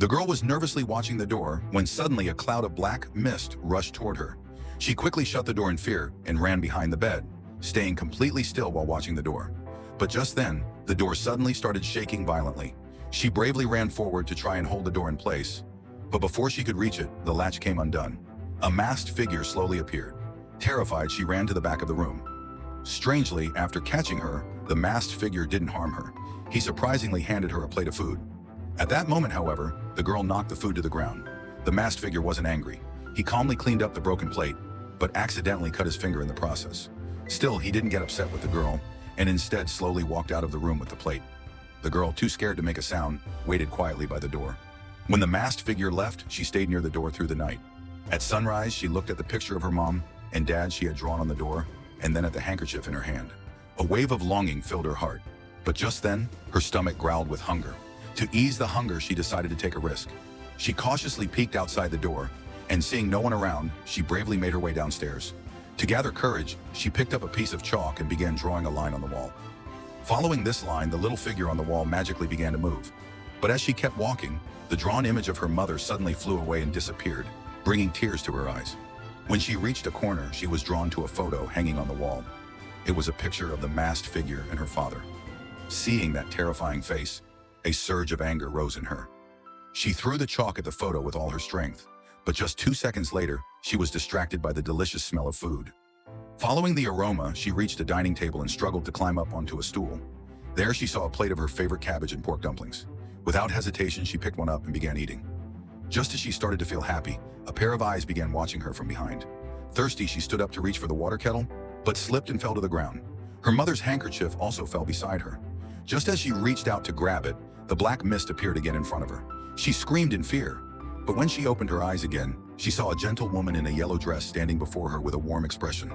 The girl was nervously watching the door when suddenly a cloud of black mist rushed toward her. She quickly shut the door in fear and ran behind the bed, staying completely still while watching the door. But just then, the door suddenly started shaking violently. She bravely ran forward to try and hold the door in place. But before she could reach it, the latch came undone. A masked figure slowly appeared. Terrified, she ran to the back of the room. Strangely, after catching her, the masked figure didn't harm her. He surprisingly handed her a plate of food. At that moment, however, the girl knocked the food to the ground. The masked figure wasn't angry. He calmly cleaned up the broken plate, but accidentally cut his finger in the process. Still, he didn't get upset with the girl, and instead slowly walked out of the room with the plate. The girl, too scared to make a sound, waited quietly by the door. When the masked figure left, she stayed near the door through the night. At sunrise, she looked at the picture of her mom and dad she had drawn on the door, and then at the handkerchief in her hand. A wave of longing filled her heart. But just then, her stomach growled with hunger. To ease the hunger, she decided to take a risk. She cautiously peeked outside the door, and seeing no one around, she bravely made her way downstairs. To gather courage, she picked up a piece of chalk and began drawing a line on the wall. Following this line, the little figure on the wall magically began to move. But as she kept walking, the drawn image of her mother suddenly flew away and disappeared, bringing tears to her eyes. When she reached a corner, she was drawn to a photo hanging on the wall. It was a picture of the masked figure and her father. Seeing that terrifying face, a surge of anger rose in her. She threw the chalk at the photo with all her strength, but just 2 seconds later, she was distracted by the delicious smell of food. Following the aroma, she reached a dining table and struggled to climb up onto a stool. There she saw a plate of her favorite cabbage and pork dumplings. Without hesitation, she picked one up and began eating. Just as she started to feel happy, a pair of eyes began watching her from behind. Thirsty, she stood up to reach for the water kettle, but slipped and fell to the ground. Her mother's handkerchief also fell beside her. Just as she reached out to grab it, the black mist appeared again in front of her. She screamed in fear, but when she opened her eyes again, she saw a gentle woman in a yellow dress standing before her with a warm expression.